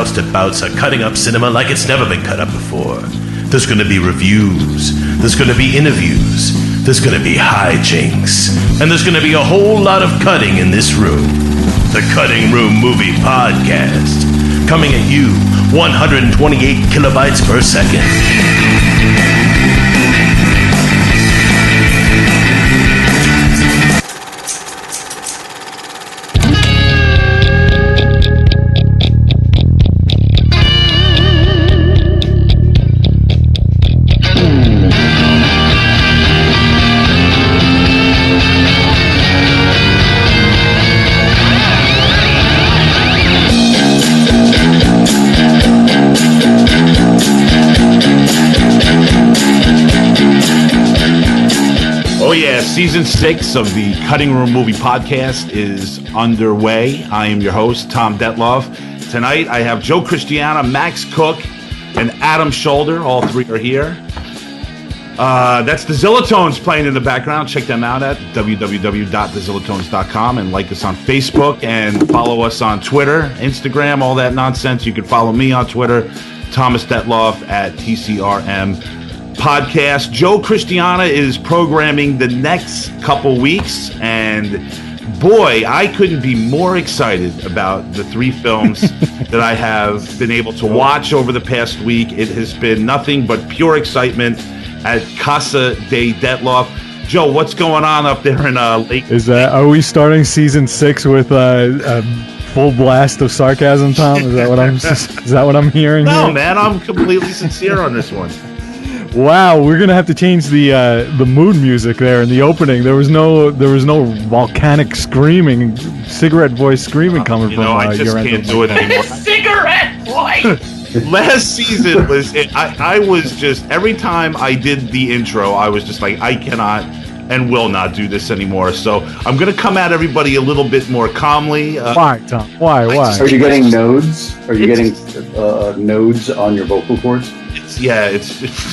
jousted bouts are cutting up cinema like it's never been cut up before. There's going to be reviews. There's going to be interviews. There's going to be hijinks. And there's going to be a whole lot of cutting in this room. The Cutting Room Movie Podcast. Coming at you 128 kilobytes per second. Season 6 of the Cutting Room Movie Podcast is underway. I am your host, Tom Detloff. Tonight, I have Joe Christiana, Max Cook, and Adam Shoulder. All three are here. That's the Zillatones playing in the background. Check them out at www.thezillatones.com and like us on Facebook and follow us on Twitter, Instagram, all that nonsense. You can follow me on Twitter, Thomas Detloff at TCRM Podcast. Joe Christiana is programming the next couple weeks, and boy, I couldn't be more excited about the three films that I have been able to watch over the past week. It has been nothing but pure excitement at Casa de Detloff. Joe, what's going on up there in Lake? Are we starting season 6 with a full blast of sarcasm, Tom? Is that what I'm hearing? No, here? man, I'm completely sincere on this one. Wow, we're gonna have to change the mood music there in the opening. There was no volcanic screaming, cigarette voice screaming coming from. I just can't do it anymore. Cigarette voice. Last season was it. I was just every time I did the intro, I was just like, I cannot and will not do this anymore. So I'm gonna come at everybody a little bit more calmly. Why, Tom? Why? Are you getting nodes? Are you getting nodes on your vocal cords? It's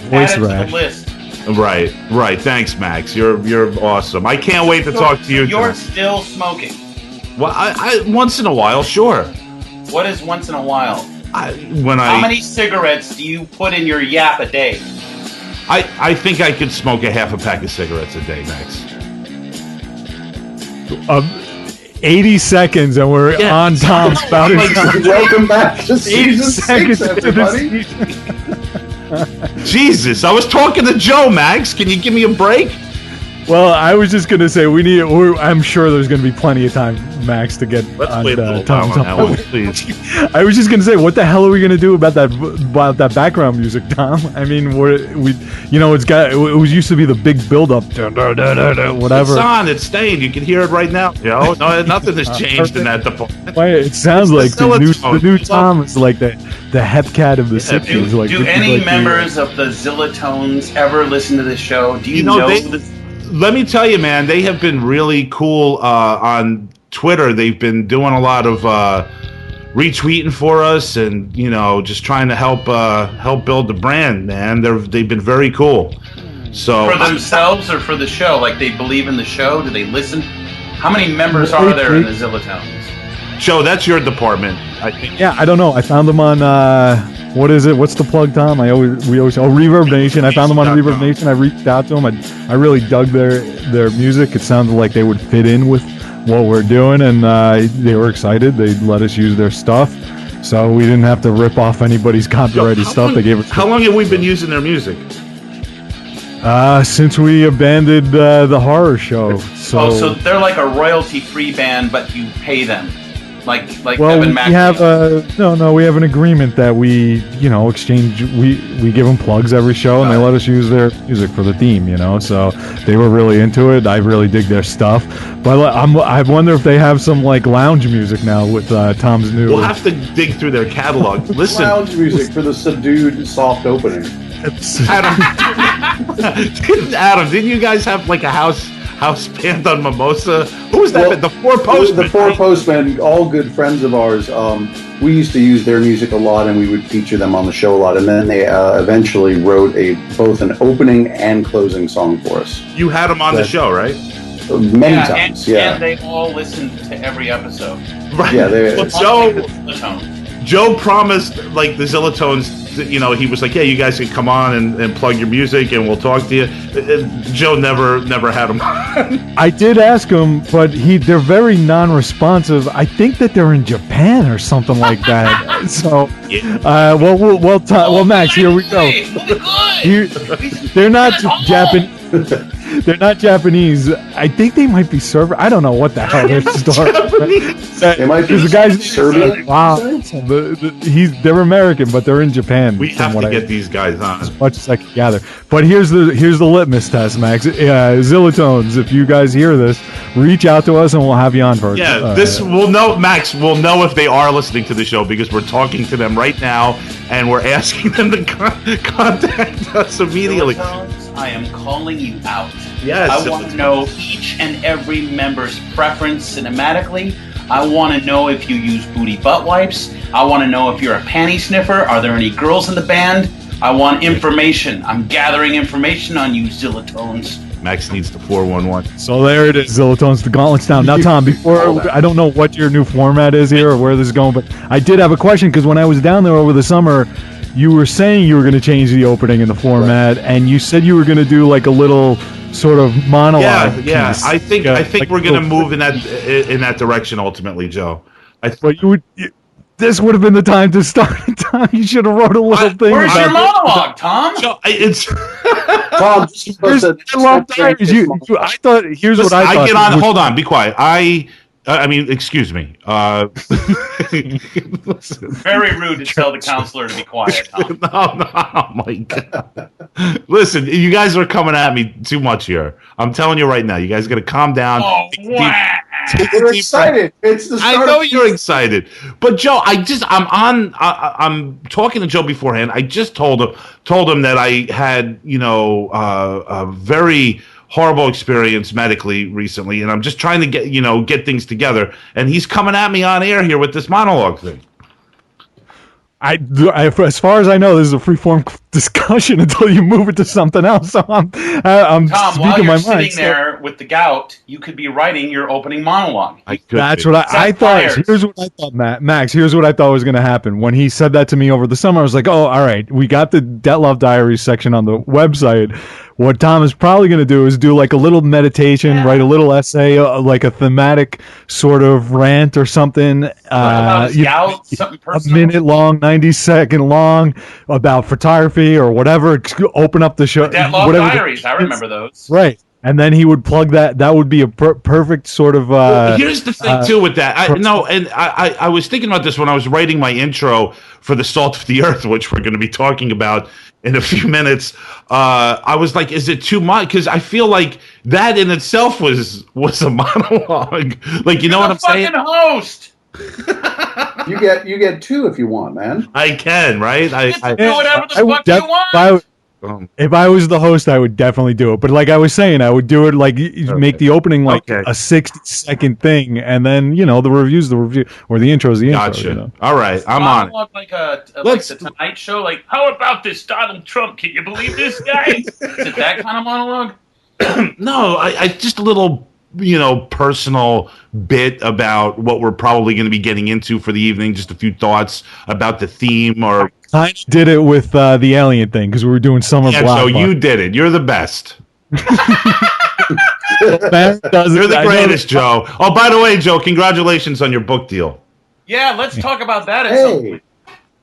voice rash. List. Right. Thanks, Max. You're awesome. I can't wait to talk to you. You're still smoking. Well, I once in a while, sure. What is once in a while? How many cigarettes do you put in your yap a day? I think I could smoke a half a pack of cigarettes a day, Max. 80 seconds and we're on Tom's spouting. Welcome back to season 6, everybody. Jesus, I was talking to Joe, Max. Can you give me a break? Well, I was just going to say I'm sure there's going to be plenty of time, Max, to get Let's on wait a little Tom's time on that one, please. I was just going to say, what the hell are we going to do about that background music, Tom? I mean, it used to be the big build-up, whatever. It's on, it's staying. You can hear it right now. No, nothing has changed in that department. It sounds like the new Tom is like the Hepcat of the 60s. Do any members of the Zillatones ever listen to this show? Do you know this? Let me tell you, man, they have been really cool on Twitter. They've been doing a lot of retweeting for us, and just trying to help build the brand. Man, they've been very cool. So for themselves or for the show, like they believe in the show. Do they listen? How many members are there in the Zillatones? Joe, that's your department, I think. Yeah, I don't know. I found them on what is it? What's the plug, Tom? We always Reverb Nation. I found them on Reverb Nation. I reached out to them. I really dug their music. It sounded like they would fit in with what we're doing, and they were excited. They let us use their stuff, so we didn't have to rip off anybody's copyrighted stuff. They gave us. How long have we been using their music? Since we abandoned the horror show. So they're like a royalty-free band, but you pay them. Like well, Evan we have we have an agreement that we exchange. We give them plugs every show, and they let us use their music for the theme. So they were really into it. I really dig their stuff, but I wonder if they have some like lounge music now with Tom's new. We'll have to dig through their catalog. Listen, lounge music for the subdued, soft opening. Adam, didn't you guys have like a house band on Mimosa? Who was that? The Four Postmen. The Four Postmen, all good friends of ours. We used to use their music a lot, and we would feature them on the show a lot. And then they eventually wrote both an opening and closing song for us. You had them on the show, right? many times. And they all listened to every episode. Right. Yeah, they- Well, Joe promised, like, the Zillatones, you know, he was like, yeah, you guys can come on and plug your music and we'll talk to you. Joe never had him on. I did ask him, but they're very non-responsive. I think that they're in Japan or something like that. So, well, Max, here we go. They're not Japanese. They're not Japanese. I think they might be Serbian. I don't know what the hell their story. They might be the guys Serbian. Wow, they're American, but they're in Japan. We have to get these guys on as much as I can gather. But here's the litmus test, Max. Zillatones, if you guys hear this, reach out to us and we'll have you on for this. We'll know, Max. We'll know if they are listening to the show because we're talking to them right now and we're asking them to contact us immediately. I am calling you out. Yes. I want to know each and every member's preference cinematically. I want to know if you use booty butt wipes. I want to know if you're a panty sniffer. Are there any girls in the band? I want information. I'm gathering information on you, Zillatones. Max needs the 411. So there it is, Zillatones, the gauntlet's down. Now, Tom, before I don't know what your new format is here or where this is going, but I did have a question because when I was down there over the summer, you were saying you were going to change the opening in the format, and you said you were going to do like a little sort of monologue. Yeah. piece. I think Like we're going to move in that direction ultimately, Joe. But this would have been the time to start. Tom, you should have wrote a little thing. Where's your about monologue, Tom? So it's. Tom, I thought. Here's what I thought. I get on. Hold on. Be quiet. I mean, excuse me. Very rude to tell the counselor to be quiet, Tom. No, oh my God. Listen, you guys are coming at me too much here. I'm telling you right now. You guys got to calm down. Oh, wow. We're excited. It's the start. I know you're excited, but Joe, I'm talking to Joe beforehand. I just told him that I had, a very horrible experience medically recently, and I'm just trying to get things together. And he's coming at me on air here with this monologue thing. As far as I know, this is a free-form discussion until you move it to something else. So I'm Tom, speaking while you're my sitting mind. there with the gout, you could be writing your opening monologue. That's what I thought. Here's what I thought, Max. Here's what I thought was going to happen. When he said that to me over the summer, I was like, oh, all right. We got the Detlef Diaries section on the website. What Tom is probably going to do is do like a little meditation, write a little essay, like a thematic sort of rant or something. Gout, something personal. A minute long, 90-second long about photography or whatever. Open up the show. Detlef Diaries, I remember those. Right. And then he would plug that. That would be a perfect sort of. Here's the thing too with that. I was thinking about this when I was writing my intro for the Salt of the Earth, which we're going to be talking about in a few minutes. I was like, is it too much? Because I feel like that in itself was a monologue. Like, you know what I'm saying? Host. You get two if you want, man. I can, right? Do whatever the fuck you want. If I was the host, I would definitely do it. But like I was saying, I would do it like make the opening like a 60-second thing, and then the review, or the intro is the intro. Gotcha. All right, I'm on it. Like the Tonight Show. Like, how about this Donald Trump? Can you believe this guy? Is it that kind of monologue? No, I just a little personal bit about what we're probably going to be getting into for the evening. Just a few thoughts about the theme or. I did it with the alien thing because we were doing summer block. So you did it. You're the best. You're the the greatest, Joe. Oh, by the way, Joe, congratulations on your book deal. Yeah, let's talk about that at some point.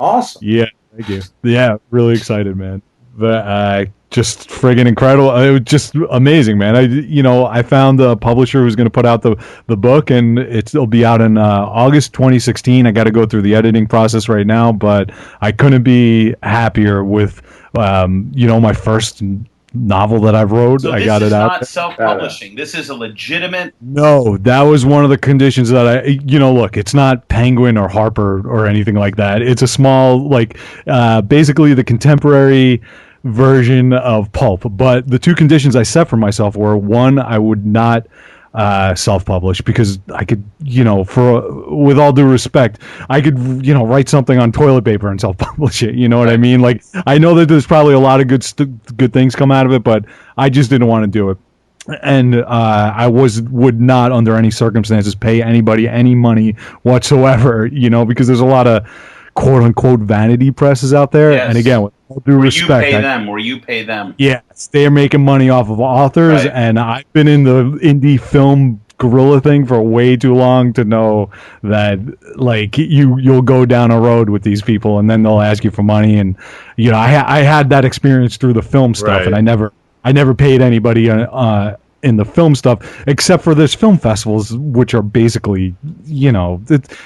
Awesome. Yeah, thank you. Yeah, really excited, man. But just friggin' incredible. It was just amazing, man. I found a publisher who's going to put out the book, and it'll be out in August 2016. I got to go through the editing process right now, but I couldn't be happier with my first novel that I wrote. So I got it out. This is not self-publishing. This is a legitimate. No, that was one of the conditions that look, it's not Penguin or Harper or anything like that. It's a small, basically the contemporary version of pulp. But the two conditions I set for myself were, one, I would not self-publish because I could, with all due respect, I could, write something on toilet paper and self-publish it. You know what I mean? Like, I know that there's probably a lot of good things come out of it, but I just didn't want to do it. and I would not under any circumstances pay anybody any money whatsoever, because there's a lot of quote unquote vanity presses out there. Yes. And again, with all due respect, where you pay them. yes, they're making money off of authors, Right. and I've been in the indie film guerrilla thing for way too long to know that like you'll go down a road with these people and then they'll ask you for money. And I had that experience through the film stuff, Right. and I never paid anybody in the film stuff, except for there's film festivals, which are basically,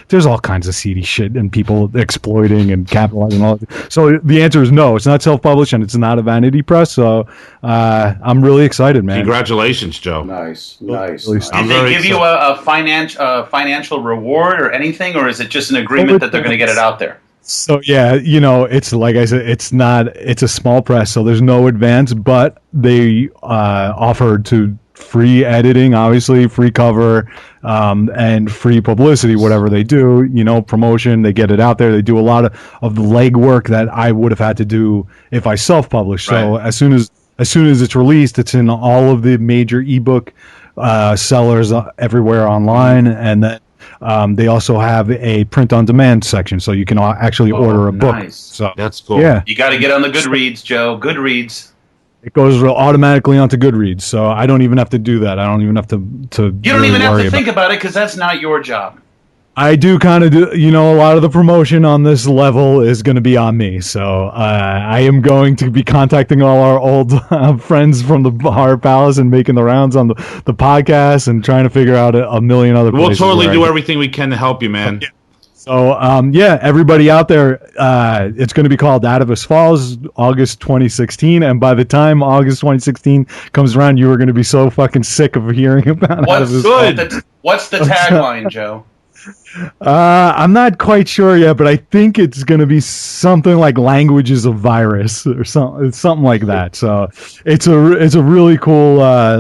there's all kinds of seedy shit and people exploiting and capitalizing on all that. So the answer is no, it's not self-published and it's not a vanity press. So I'm really excited, man. Congratulations, Joe. Nice. Really I'm Did they very give you a financial reward or anything, or is it just an agreement that they're going to get it out there? So yeah, it's like I said, it's a small press, so there's no advance, but they offered to free editing, obviously free cover, and free publicity, whatever they do, promotion, they get it out there. They do a lot of the legwork that I would have had to do if I self-published. So Right. as soon as it's released, it's in all of the major ebook sellers everywhere online, and then they also have a print-on-demand section, so you can actually order a book. Nice. So That's cool. yeah, You got to get on the Goodreads, Joe. Goodreads. it goes automatically onto Goodreads, so I don't even have to do that. I don't even have to You don't really even have worry to about think about it because that's not your job. I do kind of do, a lot of the promotion on this level is going to be on me. So I am going to be contacting all our old friends from the Horror Palace and making the rounds on the podcast and trying to figure out a million other We'll places. totally where do I- everything we can to help you, man. So, everybody out there, it's going to be called Atavist Falls, August 2016. And by the time August 2016 comes around, you are going to be so fucking sick of hearing about Atavist Falls. What's the tagline, Joe? I'm not quite sure yet, but I think it's going to be something like Languages of Virus or something like that. So it's a really cool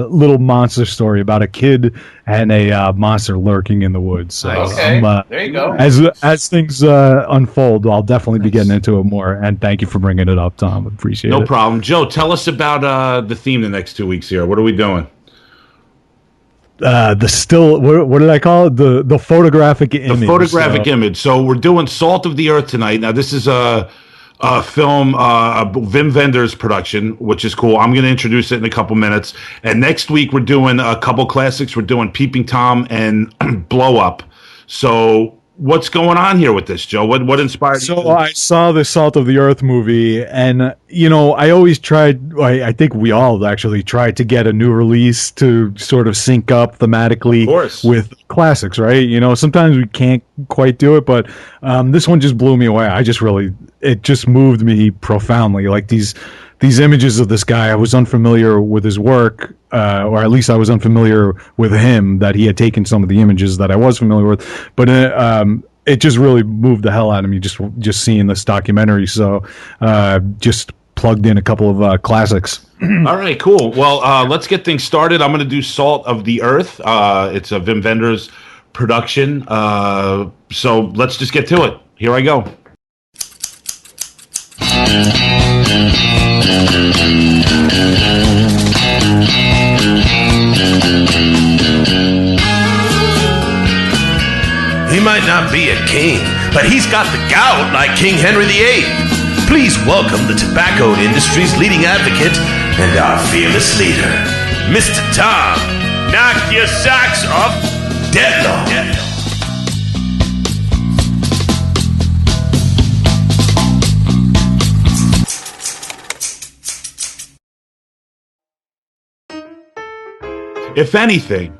little monster story about a kid and a monster lurking in the woods. So Okay, there you go. as things unfold, I'll definitely be getting into it more. And thank you for bringing it up, Tom. Appreciate it. No problem. Joe, tell us about the theme the next 2 weeks here. What are we doing? The still, what did I call it? The photographic image. The photographic image. So we're doing Salt of the Earth tonight. Now, this is a film, a Wim Wenders production, which is cool. I'm going to introduce it in a couple minutes. And next week, we're doing a couple classics. We're doing Peeping Tom and Blow Up. So what's going on here with this, Joe? What inspired you? So I saw the Salt of the Earth movie, and I always tried. I think we all actually tried to get a new release to sort of sync up thematically Of course. with classics, right? Sometimes we can't quite do it, but this one just blew me away. It just moved me profoundly. Like these images of this guy, I was unfamiliar with his work, or at least I was unfamiliar with him, that he had taken some of the images that I was familiar with. But it just really moved the hell out of me just seeing this documentary. So just plugged in a couple of classics. All right, cool. Well, let's get things started. I'm going to do Salt of the Earth. It's a Wim Wenders production. So let's just get to it. Here I go. He might not be a king, but he's got the gout like King Henry VIII. Please welcome the tobacco industry's leading advocate and our fearless leader, Mr. Tom. Knock your socks off, Detloff. If anything,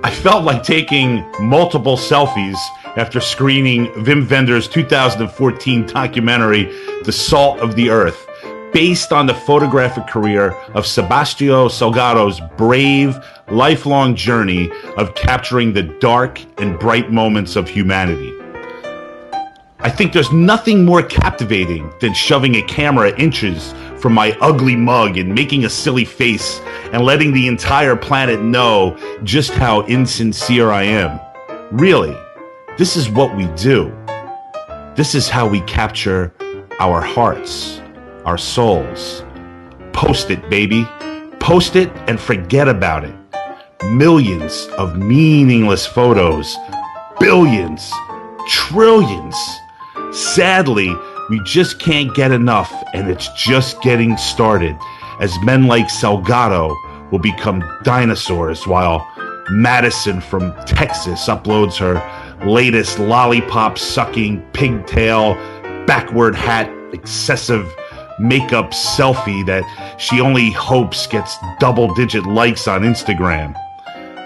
I felt like taking multiple selfies after screening Wim Wenders' 2014 documentary, The Salt of the Earth, based on the photographic career of Sebastião Salgado's brave, lifelong journey of capturing the dark and bright moments of humanity. I think there's nothing more captivating than shoving a camera inches from my ugly mug and making a silly face and letting the entire planet know just how insincere I am. Really, this is what we do. This is how we capture our hearts, our souls. Post it, baby. Post it and forget about it. Millions of meaningless photos. Billions. Trillions. Sadly, we just can't get enough, and it's just getting started, as men like Salgado will become dinosaurs while Madison from Texas uploads her latest lollipop-sucking, pigtail, backward hat, excessive makeup selfie that she only hopes gets double-digit likes on Instagram.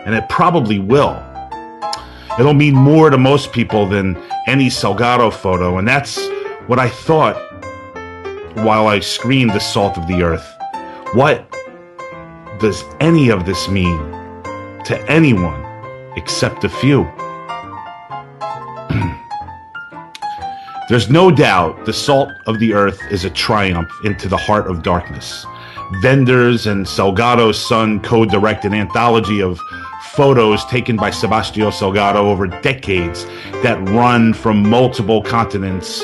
And it probably will. It'll mean more to most people than any Salgado photo, and that's what I thought while I screened The Salt of the Earth. What does any of this mean to anyone except a few? There's no doubt The Salt of the Earth is a triumph into the heart of darkness. Wenders and Salgado's son co-direct an anthology of photos taken by Sebastião Salgado over decades that run from multiple continents,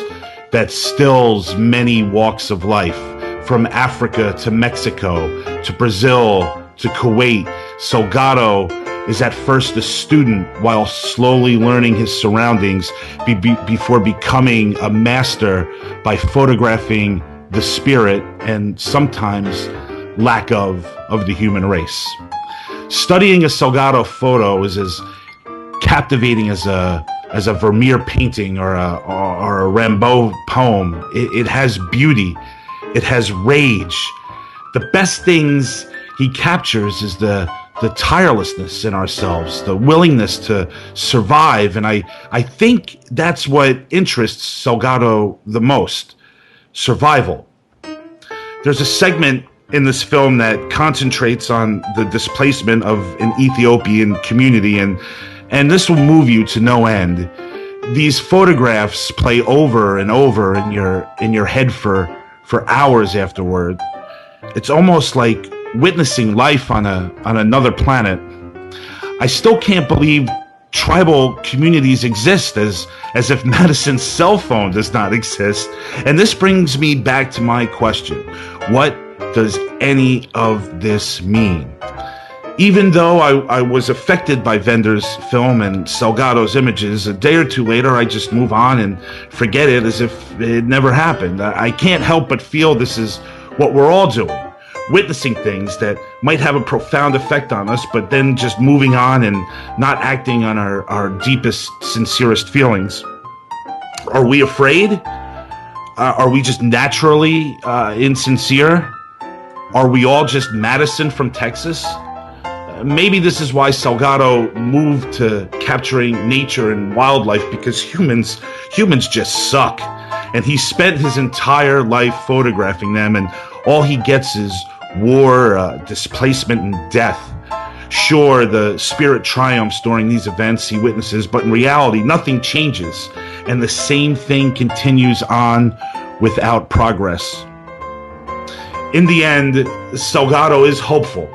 that stills many walks of life, from Africa to Mexico to Brazil to Kuwait. Salgado is at first a student while slowly learning his surroundings before becoming a master by photographing the spirit and sometimes lack of the human race. Studying a Salgado photo is as captivating as a Vermeer painting or a Rimbaud poem. It has beauty. It has rage. The best things he captures is the tirelessness in ourselves, the willingness to survive. And I think that's what interests Salgado the most, survival. There's a segment in this film that concentrates on the displacement of an Ethiopian community, and this will move you to no end. These photographs play over and over in your head for hours afterward. It's almost like witnessing life on another planet. I still can't believe tribal communities exist, as if Madison's cell phone does not exist. And this brings me back to my question. What does any of this mean? Even though I was affected by Wenders' film and Salgado's images, a day or two later I just move on and forget it as if it never happened. I can't help but feel this is what we're all doing. Witnessing things that might have a profound effect on us, but then just moving on and not acting on our deepest, sincerest feelings. Are we afraid? Are we just naturally insincere? Are we all just Madison from Texas? Maybe this is why Salgado moved to capturing nature and wildlife, because humans just suck. And he spent his entire life photographing them, and all he gets is war, displacement, and death. Sure, the spirit triumphs during these events he witnesses, but in reality, nothing changes, and the same thing continues on without progress. In the end, Salgado is hopeful.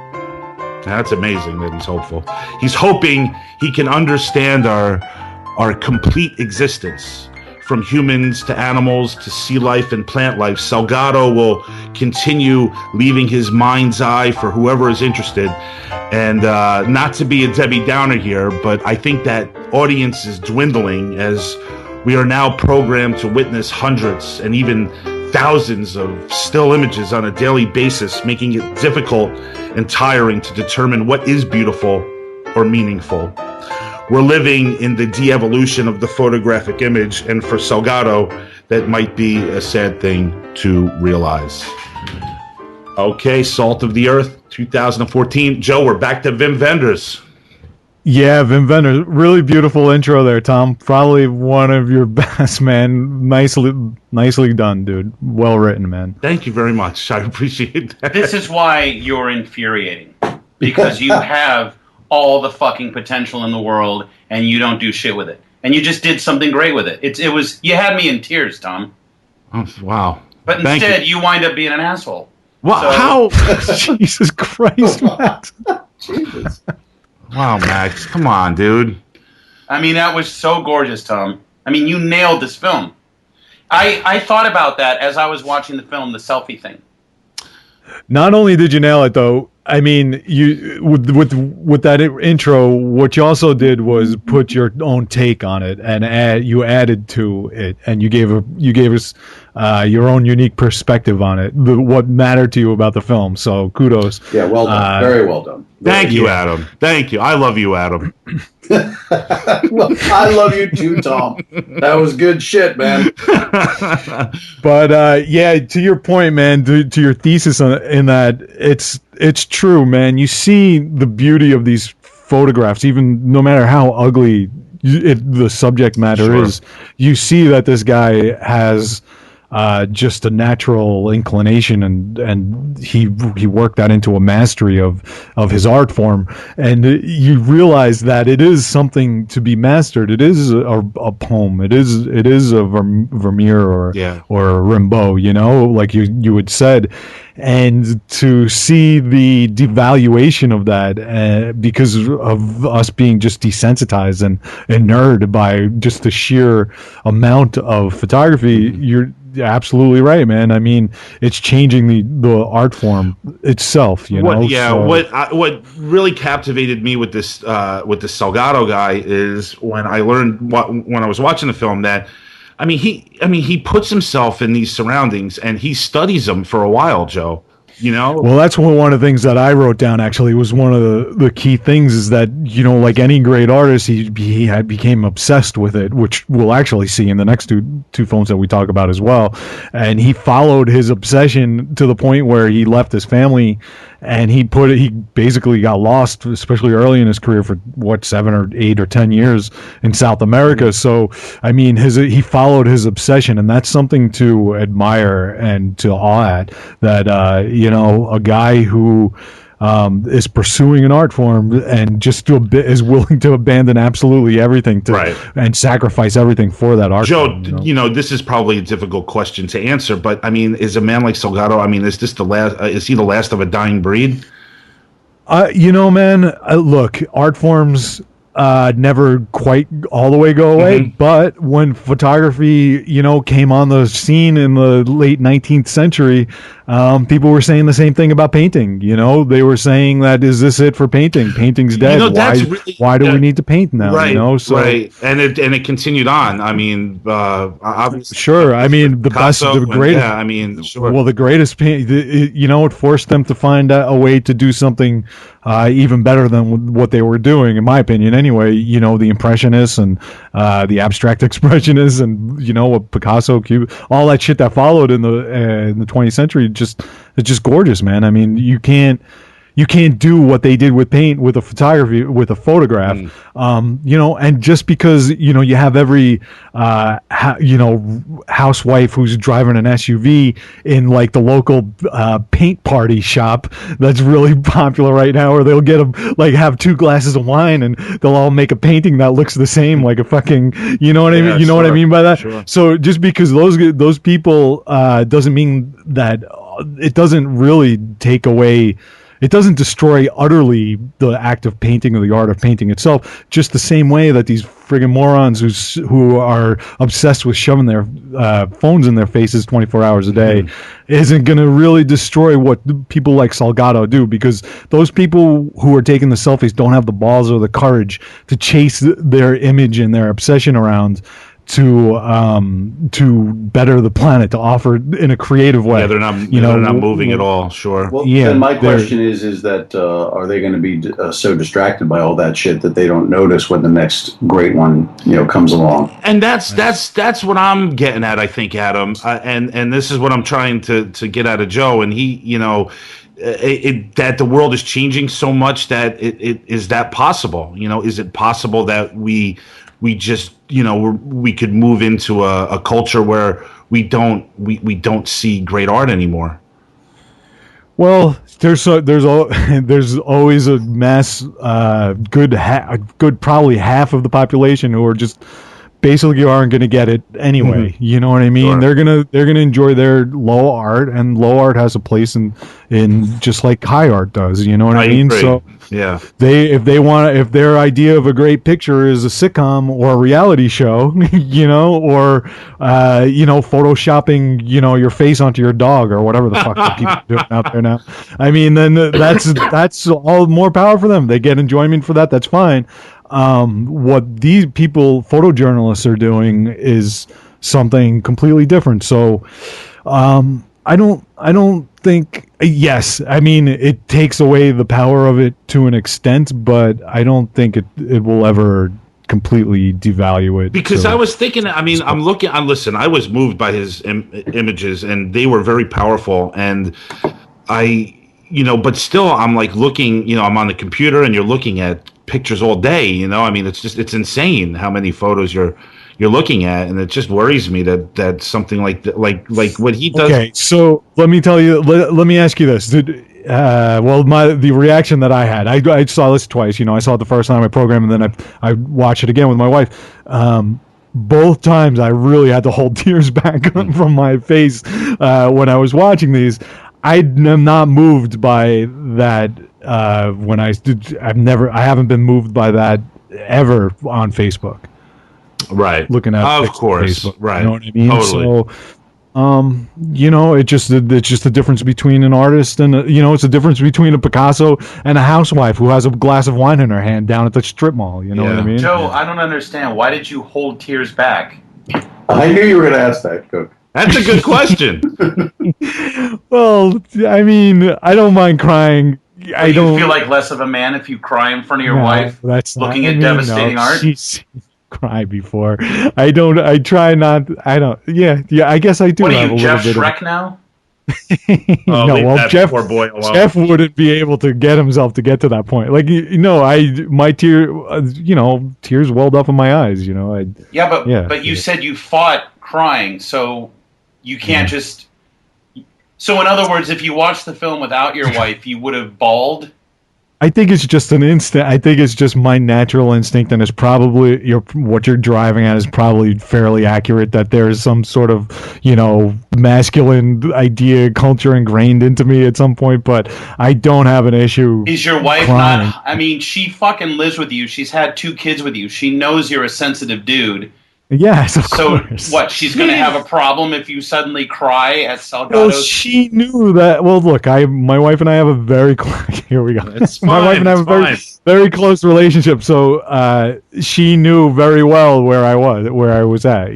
That's amazing that he's hopeful. He's hoping he can understand our complete existence. From humans to animals to sea life and plant life, Salgado will continue leaving his mind's eye for whoever is interested. And not to be a Debbie Downer here, but I think that audience is dwindling as we are now programmed to witness hundreds and even thousands of still images on a daily basis, making it difficult and tiring to determine what is beautiful or meaningful. We're living in the de-evolution of the photographic image, and for Salgado, that might be a sad thing to realize. Okay, Salt of the Earth, 2014. Joe, we're back to Wim Wenders. Yeah, Wim Wenders. Really beautiful intro there, Tom. Probably one of your best, man. Nicely done, dude. Well written, man. Thank you very much. I appreciate that. This is why you're infuriating. Because you have all the fucking potential in the world and you don't do shit with it. And you just did something great with it. It was you had me in tears, Tom. Oh, wow. But instead you wind up being an asshole. Wow, So- how? Jesus Christ, Max. Jesus. Wow, Max. Come on, dude. I mean, that was so gorgeous, Tom. I mean, you nailed this film. I thought about that as I was watching the film, the selfie thing. Not only did you nail it, though, I mean, you with that intro, what you also did was put your own take on it, and you added to it, and you gave us your own unique perspective on it, what mattered to you about the film. So kudos. Yeah, well done. Very well done. Thank you, Adam. Thank you. I love you, Adam. Well, I love you too, Tom. That was good shit, man. But yeah, to your point, man, to your thesis in that, it's true, man. You see the beauty of these photographs, even no matter how ugly the subject matter is. You see that this guy has just a natural inclination, and he worked that into a mastery of his art form, and you realize that it is something to be mastered. It is a poem. It is a Vermeer or a Rimbaud, you know, like you had said. And to see the devaluation of that because of us being just desensitized and nerd by just the sheer amount of photography, you're absolutely right, man. I mean, it's changing the art form itself, you know? Yeah, so. What really captivated me with this Salgado guy is when I learned when I was watching the film that he puts himself in these surroundings and he studies them for a while, Joe. You know? Well, that's one of the things that I wrote down, actually, was one of the key things is that, you know, like any great artist, he became obsessed with it, which we'll actually see in the next two films that we talk about as well. And he followed his obsession to the point where he left his family, and he basically got lost, especially early in his career, for 7 or 8 or 10 years in South America. So, I mean, he followed his obsession, and that's something to admire and to awe at, that, you know, a guy who is pursuing an art form and just is willing to abandon absolutely everything and sacrifice everything for that art form. Joe, you know, this is probably a difficult question to answer, but I mean, is a man like Salgado, I mean, is this the last? Is he the last of a dying breed? You know, man, look, art forms never quite all the way go away, but when photography, you know, came on the scene in the late 19th century, people were saying the same thing about painting. You know, they were saying that, is this it for painting? Painting's dead. You know, why do we need to paint now? Right, you know, so, right. And it continued on. I mean, obviously, sure. I mean, the greatest. Yeah, I mean, sure. Well, the greatest paint. You know, it forced them to find a way to do something even better than what they were doing, in my opinion. Anyway, you know, the Impressionists and the abstract expressionists, and you know, what Picasso, Cuba, all that shit that followed in the 20th century. It's just gorgeous, man. I mean, you can't do what they did with paint, with a photograph. You know, and just because, you know, you have every you know, housewife who's driving an SUV in like the local paint party shop that's really popular right now, or they'll have 2 glasses of wine and they'll all make a painting that looks the same, like a fucking, you know what I mean? You know what I mean by that? Sure. So just because those people doesn't mean that it doesn't really take away. It doesn't destroy utterly the act of painting or the art of painting itself, just the same way that these friggin' morons who are obsessed with shoving their phones in their faces 24 hours a day isn't going to really destroy what people like Salgado do, because those people who are taking the selfies don't have the balls or the courage to chase their image and their obsession around to better the planet, to offer in a creative way. Yeah, they're not moving at all. Sure. Well, then my question is that are they going to be so distracted by all that shit that they don't notice when the next great one, you know, comes along? And that's what I'm getting at, I think, Adam. And this is what I'm trying to get at of Joe. And he, you know, that the world is changing so much that it is that possible? You know, is it possible that we just, you know, we could move into a culture where we don't see great art anymore? Well, there's always a mass good probably half of the population who are just basically aren't going to get it anyway. You know what I mean? Sure. They're gonna enjoy their low art, and low art has a place in just like high art does. You know what I mean? agree. So Yeah. if their idea of a great picture is a sitcom or a reality show, you know, or photoshopping, your face onto your dog or whatever the fuck the people are doing out there now. I mean, then that's all more power for them. They get enjoyment for that. That's fine. What these people, photojournalists, are doing is something completely different. So, I don't think. Yes, I mean it takes away the power of it to an extent, but I don't think it will ever completely devalue it. Because So- I was thinking, I mean, listen, I was moved by his images, and they were very powerful. And but still, I'm like looking, I'm on the computer, and you're looking at pictures all day. I mean, it's insane how many photos you're looking at, and it just worries me that something like what he does. Okay, so let me tell you. Let me ask you this. The reaction that I had, I saw this twice. I saw it the first time I programmed, and then I watched it again with my wife. Both times, I really had to hold tears back from my face when I was watching these. I am not moved by that. I haven't been moved by that ever on Facebook. Right. Looking at of pictures on course, Facebook, right. You know what I mean? Totally. So, it's just the difference between an artist and it's the difference between a Picasso and a housewife who has a glass of wine in her hand down at the strip mall. You know what I Yeah. mean? Joe, I don't understand. Why did you hold tears back? I knew you were going to ask that, Cook. That's a good question. Well, I mean, I don't mind crying. I Do don't you feel like less of a man if you cry in front of your No, wife That's looking not, at devastating art? She's cry before. I don't. I try not. I don't. Yeah. I guess I do. What are have you, a Jeff little bit Shrek now? Oh, no, leave well, that Jeff, poor boy alone. Jeff wouldn't be able to get himself to get to that point. Like, my tears welled up in my eyes. Yeah, but you said you fought crying, so you can't just. So, in other words, if you watched the film without your wife, you would have bawled. I think it's just an instinct. I think it's just my natural instinct, and it's probably what you're driving at is probably fairly accurate. That there is some sort of masculine idea culture ingrained into me at some point, but I don't have an issue. Is your wife crying. not? I mean, she fucking lives with you. She's had 2 kids with you. She knows you're a sensitive dude. Yes, of So course. what? She's going to have a problem if you suddenly cry at Well, Salgado's. she knew that. Well, look, my wife and I have a very here we go. It's My wife fine, and I have a it's very close relationship. So she knew very well where I was at.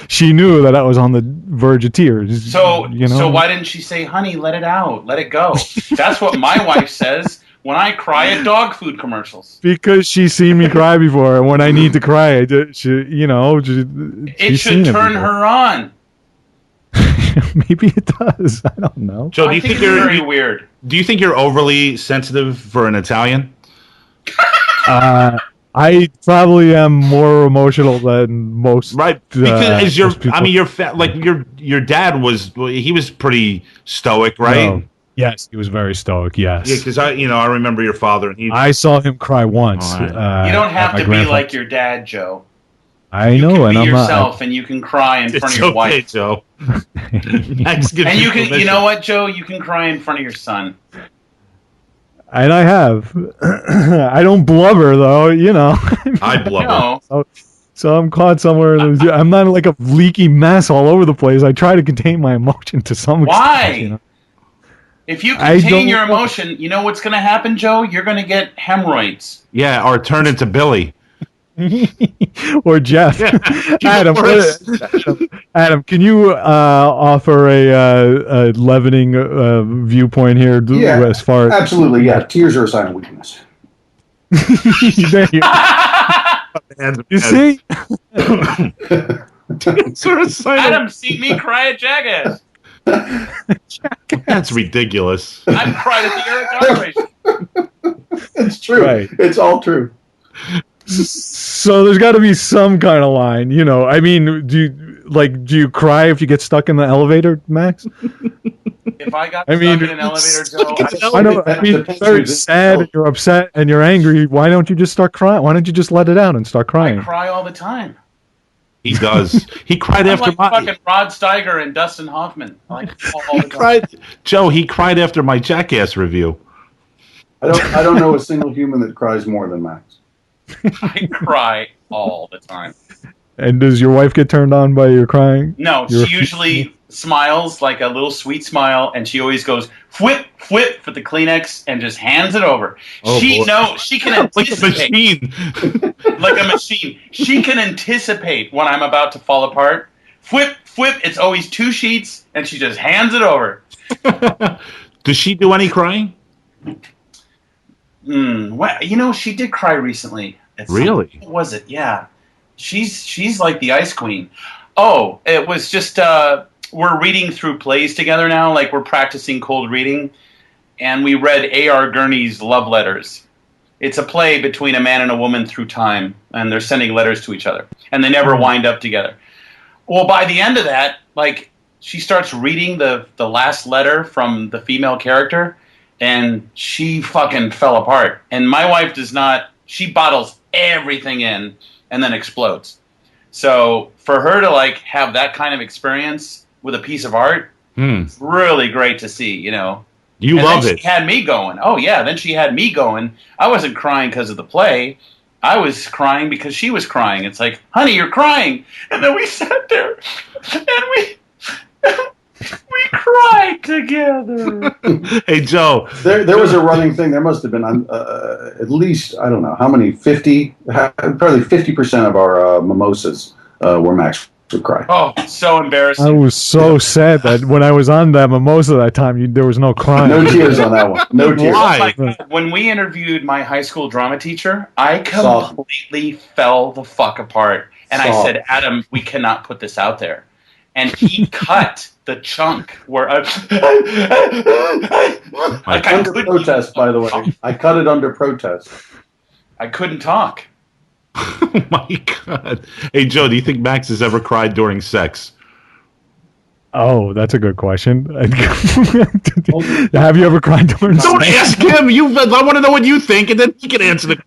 She knew that I was on the verge of tears. So so why didn't she say, "Honey, let it out, let it go"? That's what my wife says when I cry at dog food commercials. Because she's seen me cry before, and when I need to cry, It should turn her on. Maybe it does. I don't know. Joe, do I you think think it's you're very weird. do you think you're overly sensitive for an Italian? I probably am more emotional than most. Right, because most people. your dad was pretty stoic, right? No. Yes, he was very stoic. Yes. Yeah, because I remember your father, and he I saw him cry once. All right. You don't at have my to be grandfather's. like your dad, Joe. I You know, can and be I'm yourself, and you can cry in front it's of your okay, wife. Joe. not. And you can, you know what, Joe? You can cry in front of your son. And I have. I don't blubber though. I blubber. No, So I'm caught somewhere. I'm not like a leaky mess all over the place. I try to contain my emotion to some extent. Why? If you I contain don't your know. emotion, you know what's going to happen, Joe? You're going to get hemorrhoids. Yeah, or turn into Billy. Or Jeff. Yeah, Adam, worse. Adam, can you offer a leavening viewpoint here Yeah, as far as absolutely. Yeah, tears are a sign of weakness. There you see? Sort of sign of- Adam, see me cry at Jackass. That's ridiculous. I've cried at the Eric Operation. It's true. Right. It's all true. So there's got to be some kind of line, I mean, do you cry if you get stuck in the elevator, Max? If I got I stuck mean, in an elevator, Joe, I don't. I mean, Depends very who's in- sad. And you're upset and you're angry. Why don't you just start crying? Why don't you just let it out and start I crying? cry all the time. He does. He cried I'm after like my. fucking Rod Steiger and Dustin Hoffman. Like all He the time. cried, Joe. He cried after my Jackass review. I don't know a single human that cries more than Max. I cry all the time. And does your wife get turned on by your crying? No, You're- she usually smiles like a little sweet smile, and she always goes whip whip for the Kleenex and just hands it over. Oh, She boy. knows she can Like a anticipate machine. like a machine. She can anticipate when I'm about to fall apart. Whip whip. It's always 2 sheets, and she just hands it over. Does she do any crying? Well, you know, she did cry recently. Really? What was it? Yeah. She's like the ice queen. Oh, it was just we're reading through plays together now, like we're practicing cold reading, and we read A.R. Gurney's Love Letters. It's a play between a man and a woman through time, and they're sending letters to each other, and they never wind up together. Well, by the end of that, like she starts reading the last letter from the female character, and she fucking fell apart. And my wife does not. She bottles everything in and then explodes. So for her to like have that kind of experience with a piece of art, it's really great to see. You know, You and love then it. She had me going. Oh yeah, then she had me going. I wasn't crying because of the play. I was crying because she was crying. It's like, honey, you're crying. And then we sat there and we cried together. Hey, Joe. There was a running thing. There must have been at least, I don't know how many, probably 50% of our mimosas were Max would cry. Oh, so embarrassing. I was so sad that when I was on that mimosa that time, there was no crying. No tears on that one. No tears. Why? Oh my God. When we interviewed my high school drama teacher, I Soft. completely fell the fuck apart. And I Soft. said, Adam, we cannot put this out there. And he cut the chunk where I Under protest, by the way. I cut it under protest. I couldn't talk. Oh my God. Hey, Joe, do you think Max has ever cried during sex? Oh, that's a good question. Have you ever cried during Don't sex? ask him. I want to know what you think, and then he can answer the.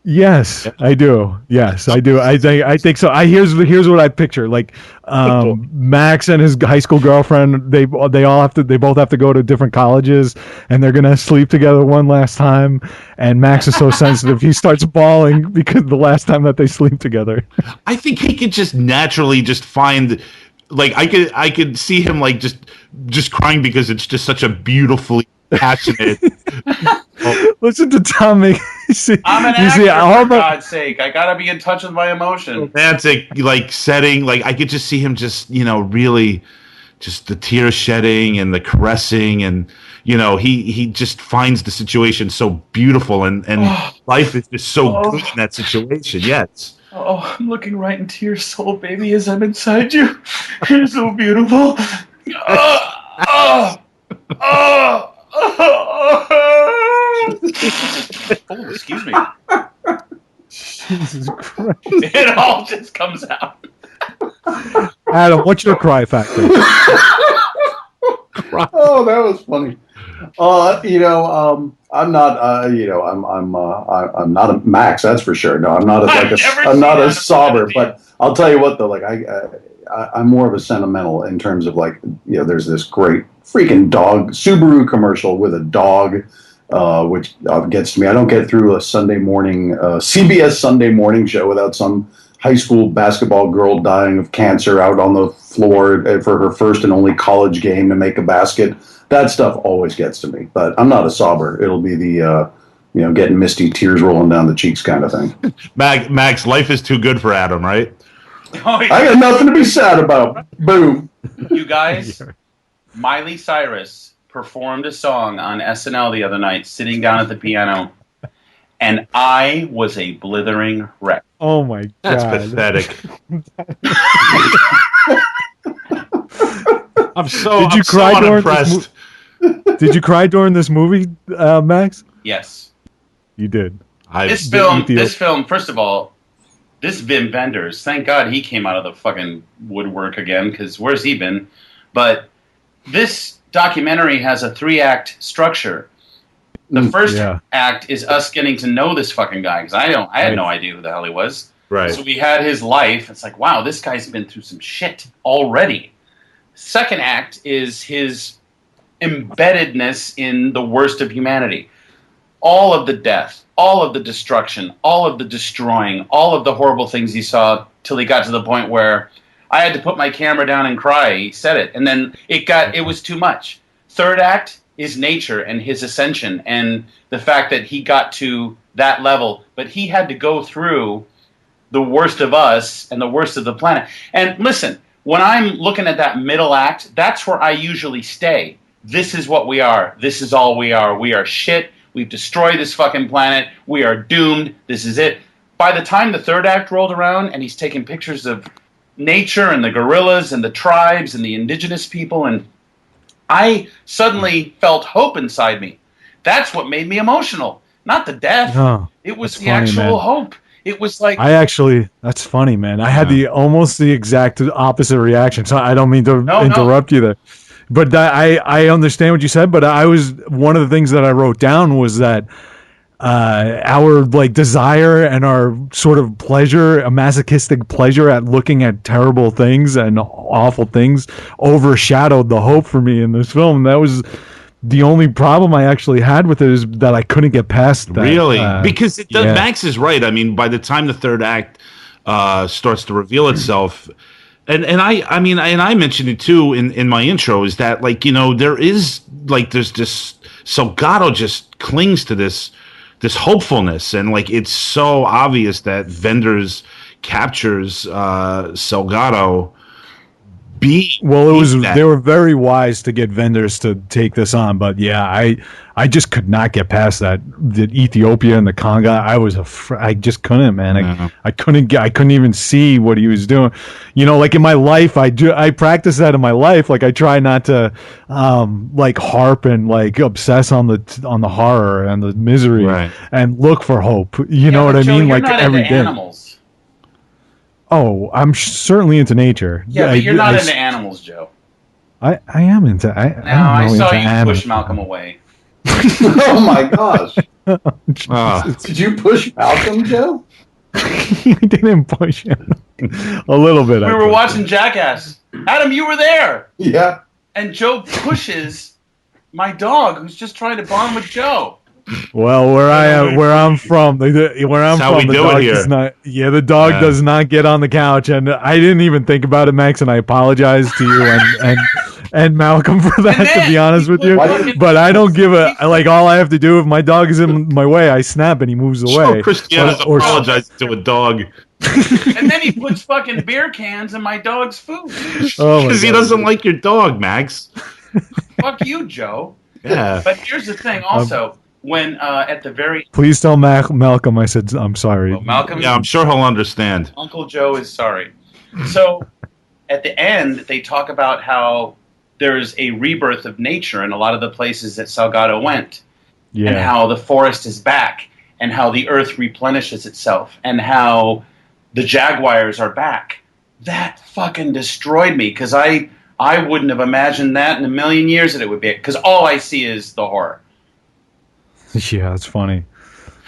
Yes, I do. Yes, I do. I think so. Here's what I picture. Like Max and his high school girlfriend, they both have to go to different colleges, and they're gonna sleep together one last time. And Max is so sensitive, he starts bawling because the last time that they sleep together. I think he could just naturally just find, like, I could see him like just crying because it's just such a beautifully passionate. Listen to Tom make. I'm an actor, for God's sake. I gotta be in touch with my emotion. Romantic like setting. Like I could just see him just really just the tear shedding and the caressing, and he just finds the situation so beautiful, and life is just so good in that situation. Yes. Oh, I'm looking right into your soul, baby, as I'm inside you. You're so beautiful. Oh, excuse me. Jesus Christ. It all just comes out. Adam, what's your cry factor? Oh, that was funny. I'm not. I'm not a Max. That's for sure. No, I'm not. I'm not a sobber. But I'll tell you what, though. Like I'm more of a sentimental in terms of like there's this great freaking dog Subaru commercial with a dog, which gets to me. I don't get through a Sunday morning CBS Sunday morning show without some high school basketball girl dying of cancer out on the floor for her first and only college game to make a basket. That stuff always gets to me. But I'm not a sobber. It'll be the getting misty tears rolling down the cheeks kind of thing. Max, life is too good for Adam, right? Oh, yeah. I got nothing to be sad about. Boom. You guys, Miley Cyrus performed a song on SNL the other night, sitting down at the piano, and I was a blithering wreck. Oh my God. That's pathetic. I'm so unimpressed. Did you cry during this movie, Max? Yes. You did. This film, first of all, this Wim Wenders, thank God he came out of the fucking woodwork again, because where's he been? But this documentary has a 3-act structure. The first Yeah. act is us getting to know this fucking guy because I had no idea who the hell he was. Right. So we had his life. It's like, wow, this guy's been through some shit already. Second act is his embeddedness in the worst of humanity. All of the death, all of the destruction, all of the destroying, all of the horrible things he saw till he got to the point where I had to put my camera down and cry. He said it. And then it was too much. Third act is nature and his ascension and the fact that he got to that level, but he had to go through the worst of us and the worst of the planet. And listen, when I'm looking at that middle act, that's where I usually stay. This is what we are. This is all we are. We are shit. We've destroyed this fucking planet. We are doomed. This is it. By the time the third act rolled around and he's taking pictures of nature and the gorillas and the tribes and the indigenous people, and I suddenly felt hope inside me. That's what made me emotional. Not the death. Oh, it was that's the funny, actual man. hope. It was like That's funny, man. I had almost the exact opposite reaction. So I don't mean to interrupt you there. But I understand what you said, but one of the things that I wrote down was that our like desire and our sort of pleasure, a masochistic pleasure at looking at terrible things and awful things, overshadowed the hope for me in this film. That was the only problem I actually had with it, is that I couldn't get past that. Really? Because Max is right. I mean, by the time the third act starts to reveal itself, and I mentioned it too in my intro, is that, like, you know, there's this Salgado just clings to this hopefulness, and like it's so obvious that Wenders captures Salgado. They were very wise to get Wenders to take this on, but yeah, I just could not get past that. The Ethiopia and the Conga, I just couldn't, man. I couldn't even see what he was doing. You know, like in my life, I practice that in my life. Like I try not to like harp and like obsess on the horror and the misery, right, and look for hope. You know what I mean? You're like not every into day. Animals. Oh, I'm certainly into nature. Yeah, but you're not into animals, Joe. I am into. I saw you push Malcolm away. Oh my gosh! Did you push Malcolm, Joe? I didn't push him. A little bit. We were watching Jackass. Adam, you were there. Yeah. And Joe pushes my dog, who's just trying to bond with Joe. Well, where I'm from, the dog does not. Yeah, the dog does not get on the couch, and I didn't even think about it, Max, and I apologize to you and Malcolm for that. To be honest with you, but I don't give all I have to do if my dog is in my way, I snap and he moves away. Christiana's apologized to a dog. And then he puts fucking beer cans in my dog's food. Because he doesn't like your dog, Max. Fuck you, Joe. Yeah. But here's the thing, also. When at the very please tell Malcolm I said I'm sorry. Well, Malcolm, yeah, I'm sure he'll understand. Uncle Joe is sorry. So at the end, they talk about how there's a rebirth of nature in a lot of the places that Salgado went, and how the forest is back, and how the earth replenishes itself, and how the jaguars are back. That fucking destroyed me, because I wouldn't have imagined that in a million years that it would be, because all I see is the horror. Yeah, it's funny.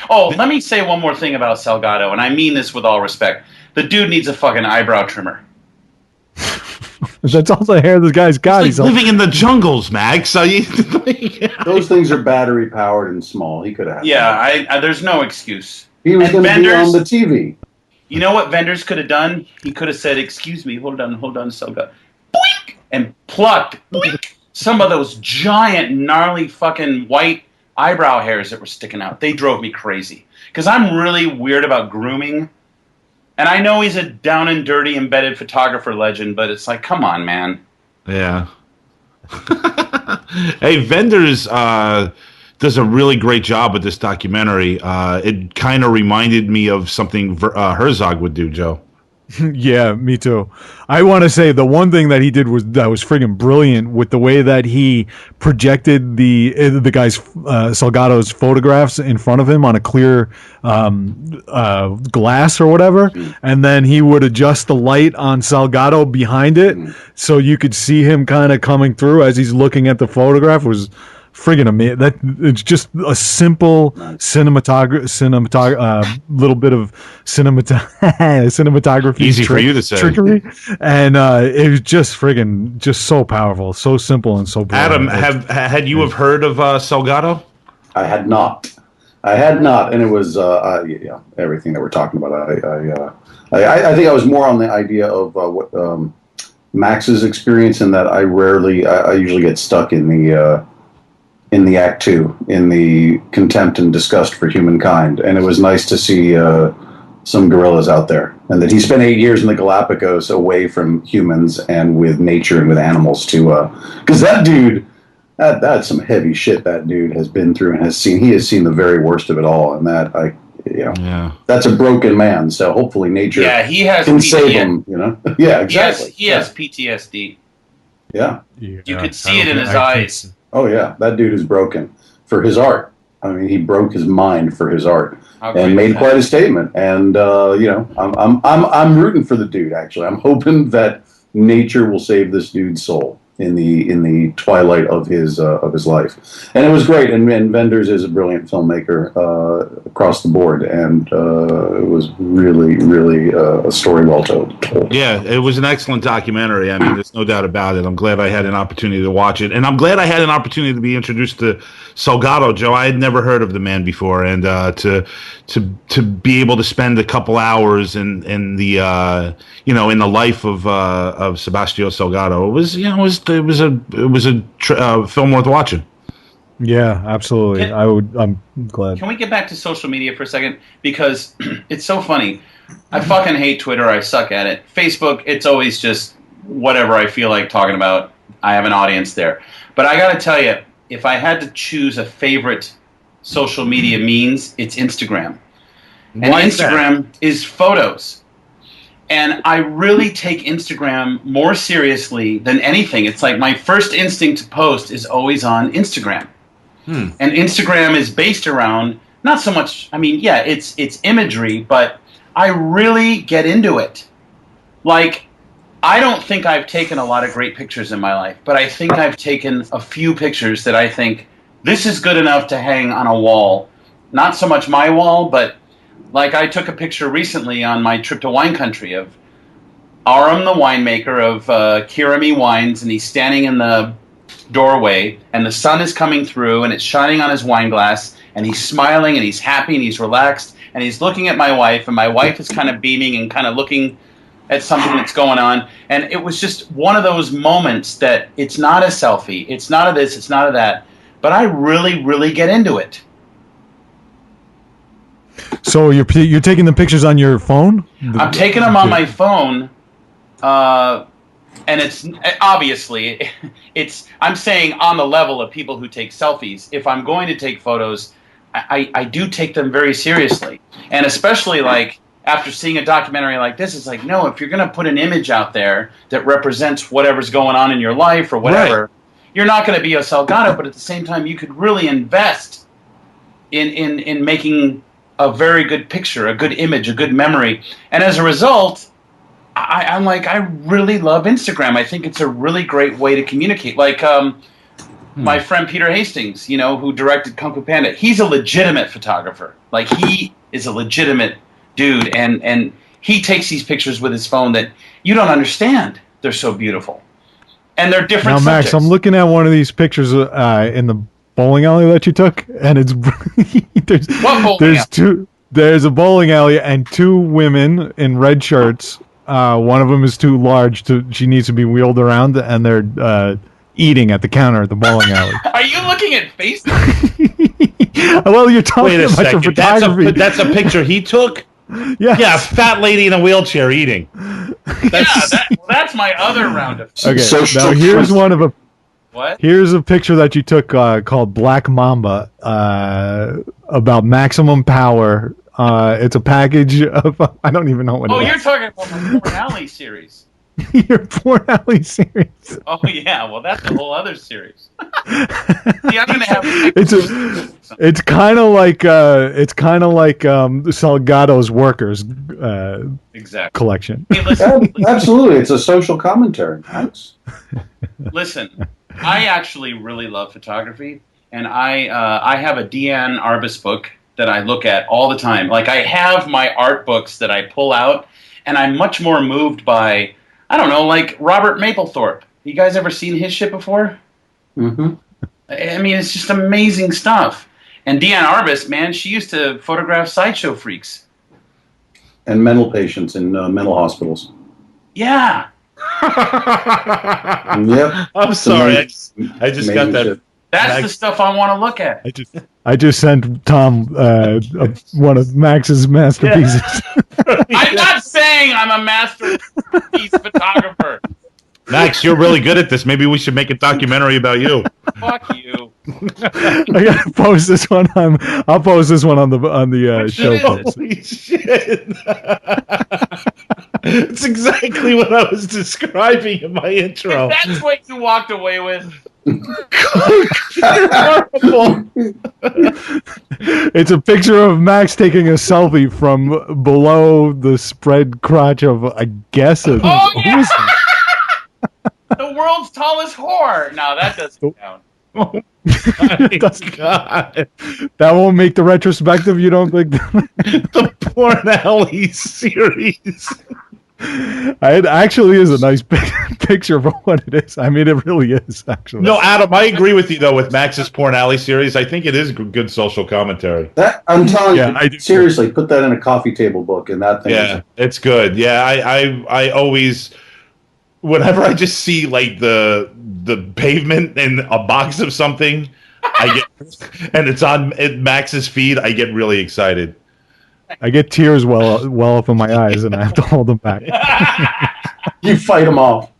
Oh, let me say one more thing about Salgado, and I mean this with all respect. The dude needs a fucking eyebrow trimmer. That's all the hair this guy's got. He's living in the jungles, Max. So those things are battery powered and small. He could have. Yeah, there's no excuse. He was going to be on the TV. You know what Wenders could have done? He could have said, "Excuse me, hold on, Salgado," boink, and plucked boink, some of those giant, gnarly, fucking white eyebrow hairs that were sticking out. They drove me crazy because I'm really weird about grooming, and I know he's a down and dirty embedded photographer legend, but it's like, come on, man. Yeah. Hey, Wenders does a really great job with this documentary. It kind of reminded me of something Herzog would do, Joe. Yeah, me too. I want to say the one thing that he did was friggin' brilliant with the way that he projected the guy's Salgado's photographs in front of him on a clear glass or whatever, and then he would adjust the light on Salgado behind it so you could see him kind of coming through as he's looking at the photograph. It was friggin' amazing. That it's just a simple little bit of cinematography. Easy for you to say. Trickery, and it was just friggin' just so powerful, so simple, and so brilliant. Adam, had you have heard of Salgado? I had not, and it was everything that we're talking about. I think I was more on the idea of what Max's experience, in that I usually get stuck in the act two, in the contempt and disgust for humankind, and it was nice to see some gorillas out there, and that he spent 8 years in the Galapagos away from humans and with nature and with animals because that dude. That's some heavy shit that dude has been through and has seen. He has seen the very worst of it all, and that's a broken man. So hopefully nature he has can save him. Yeah, exactly. He has PTSD. Yeah, you could see it in his eyes. Oh yeah, that dude is broken for his art. I mean, he broke his mind for his art and made quite a statement. And I'm rooting for the dude. Actually, I'm hoping that nature will save this dude's soul in the twilight of his life. And it was great. And Wenders is a brilliant filmmaker across the board, and it was really, really a story well told. Yeah, it was an excellent documentary. I mean, there's no doubt about it. I'm glad I had an opportunity to watch it, and I'm glad I had an opportunity to be introduced to Salgado, Joe. I had never heard of the man before, and to be able to spend a couple hours in the in the life of Sebastião Salgado, it was a film worth watching. Yeah, absolutely. I'm glad. Can we get back to social media for a second? Because it's so funny. I fucking hate Twitter. I suck at it. Facebook, it's always just whatever I feel like talking about. I have an audience there. But I got to tell you, if I had to choose a favorite social media means, it's Instagram. And Instagram is photos. And I really take Instagram more seriously than anything. It's like my first instinct to post is always on Instagram. And Instagram is based around, not so much, I mean, yeah, it's imagery, but I really get into it. Like, I don't think I've taken a lot of great pictures in my life, but I think I've taken a few pictures that I think this is good enough to hang on a wall. Not so much my wall, but like I took a picture recently on my trip to wine country of Aram, the winemaker of Kirami Wines, and he's standing in the doorway, and the sun is coming through, and it's shining on his wine glass, and he's smiling, and he's happy, and he's relaxed, and he's looking at my wife, and my wife is kind of beaming and kind of looking at something that's going on, and it was just one of those moments that it's not a selfie, it's not a this, it's not a that, but I really, really get into it. So you're taking the pictures on your phone? I'm taking them on my phone, and it's obviously I'm saying on the level of people who take selfies. If I'm going to take photos, I do take them very seriously, and especially like after seeing a documentary like this, it's like, no, if you're going to put an image out there that represents whatever's going on in your life or whatever, right, you're not going to be a Salgado, but at the same time, you could really invest in making a very good picture, a good image, a good memory. And as a result, I'm like, I really love Instagram. I think it's a really great way to communicate. Like my friend Peter Hastings, who directed Kung Fu Panda, he's a legitimate photographer. Like, he is a legitimate dude, and he takes these pictures with his phone that you don't understand. They're so beautiful. And they're different subjects. Max, I'm looking at one of these pictures in the bowling alley that you took, and it's there's a bowling alley and two women in red shirts. One of them is too large she needs to be wheeled around, and they're eating at the counter at the bowling alley. Are you looking at Facebook? Well, you're talking about your photography. That's a picture he took? Yes. Yeah, a fat lady in a wheelchair eating. That's my other round of. Okay, now here's one of a. What? Here's a picture that you took called Black Mamba about maximum power. It's a package of I don't even know what. Oh, you're talking about my Porn Alley series. Your Porn Alley series. Oh yeah, well that's a whole other series. See, I'm gonna have. It's kind of like Salgado's Workers exactly collection. Hey, listen, absolutely, it's a social commentary. Nice. Listen, I actually really love photography, and I have a Deanne Arbus book that I look at all the time. Like, I have my art books that I pull out, and I'm much more moved by, I don't know, like Robert Mapplethorpe. You guys ever seen his shit before? Mm-hmm. I mean, it's just amazing stuff. And Deanne Arbus, man, she used to photograph sideshow freaks. And mental patients in mental hospitals. Yeah. Yep. I'm sorry. I just got that. Shit. That's the stuff I want to look at. I just sent Tom one of Max's masterpieces. I'm not saying I'm a masterpiece photographer. Max, you're really good at this. Maybe we should make a documentary about you. Fuck you. I gotta post this one on. I'll post this one on the show post. Holy shit! It's exactly what I was describing in my intro. That's what you walked away with. Horrible. It's a picture of Max taking a selfie from below the spread crotch of, I guess, Oh, yeah! The world's tallest whore. No, that doesn't count. Oh my God. That won't make the retrospective, you don't think? The Porn Alley series. It actually is a nice picture for what it is. I mean, it really is, actually. No, Adam, I agree with you, though, with Max's Porn Alley series. I think it is good social commentary. That I'm telling I you, do. seriously, put that in a coffee table book, and that thing. Yeah, it's good. Yeah, I always, whenever I just see like the pavement in a box of something, I get, and it's on Max's feed, I get really excited. I get tears well up in my eyes, and I have to hold them back. You fight them off.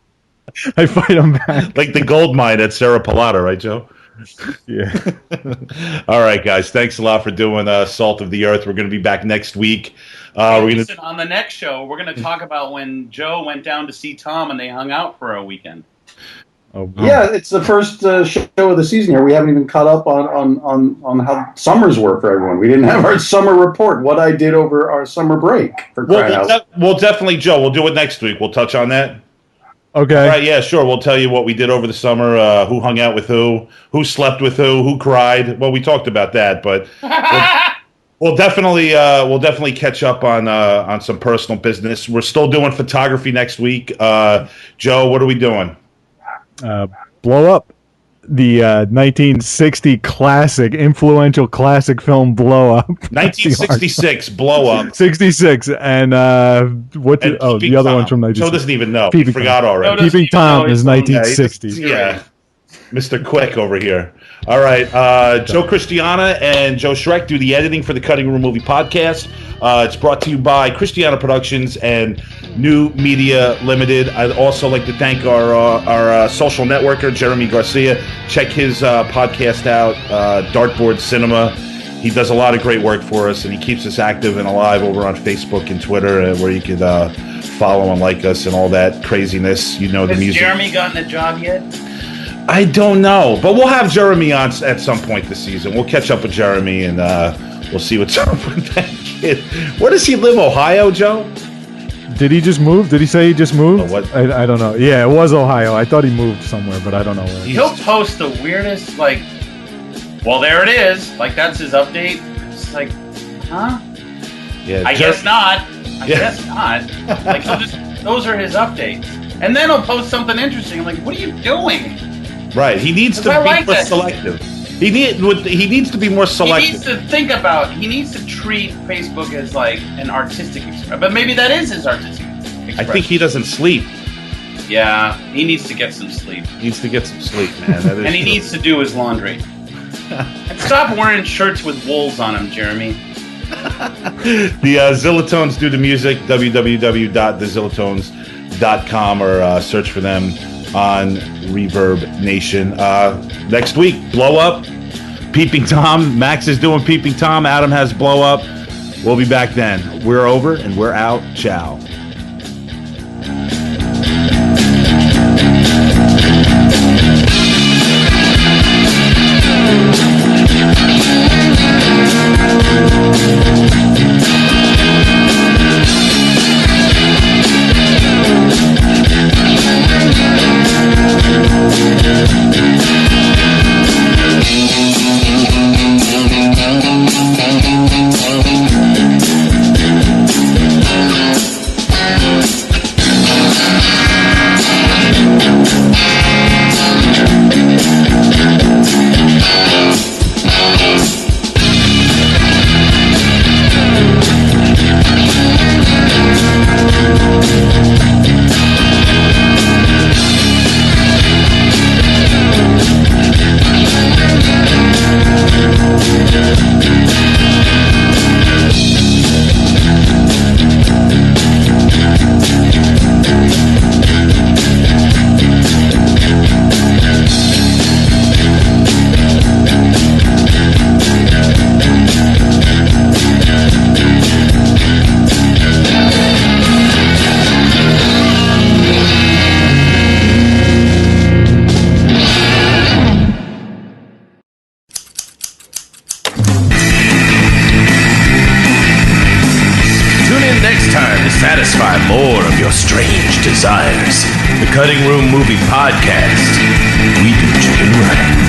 I fight them back. Like the gold mine at Cerro Pilata, right, Joe? Yeah. All right, guys. Thanks a lot for doing Salt of the Earth. We're going to be back next week. Listen, on the next show, we're going to talk about when Joe went down to see Tom and they hung out for a weekend. Oh, Yeah, it's the first show of the season here. We haven't even caught up on how summers were for everyone. We didn't have our summer report. What I did over our summer break for crying out. Well, definitely, Joe. We'll do it next week. We'll touch on that. Okay. All right, yeah, sure. We'll tell you what we did over the summer, who hung out with who slept with who cried. Well, we talked about that, but we'll definitely catch up on some personal business. We're still doing photography next week. Joe, what are we doing? Blow Up. The 1960 classic, influential classic film Blow Up. 1966, Blow Up. 66, and the other one's from 1960. Joe doesn't even know. Peeping He forgot already. Peeping Tom is 1960. Yeah, Mr. Quick over here. All right, Joe Christiana and Joe Schreck do the editing for the Cutting Room Movie Podcast. It's brought to you by Christiana Productions and New Media Limited. I'd also like to thank our social networker, Jeremy Garcia. Check his podcast out, Dartboard Cinema. He does a lot of great work for us, and he keeps us active and alive over on Facebook and Twitter, where you could follow and like us and all that craziness. You know, the music. Has Jeremy gotten a job yet? I don't know, but we'll have Jeremy on at some point this season. We'll catch up with Jeremy, and we'll see what's up with that kid. Where does he live, Ohio, Joe? Did he just move? Did he say he just moved? Oh, what? I don't know. Yeah, it was Ohio. I thought he moved somewhere, but I don't know where. He'll post the weirdest, like, well, there it is. Like, that's his update. It's like, huh? Yeah, I guess not. I guess not. Like, those are his updates. And then he'll post something interesting. I'm like, what are you doing? Right. He needs to be more selective. He needs to be more selective. He needs to think about. He needs to treat Facebook as like an artistic expression. But maybe that is his artistic expression. I think he doesn't sleep. Yeah, he needs to get some sleep. He needs to get some sleep, man. That is and he needs to do his laundry. And stop wearing shirts with wolves on them, Jeremy. The Zillatones do the music. www.thezillatones.com or search for them on Reverb Nation. Next week, Blow Up. Peeping Tom. Max is doing Peeping Tom. Adam has Blow Up. We'll be back then. We're over and we're out. Ciao. satisfy more of your strange desires. The Cutting Room Movie Podcast. We do chicken right.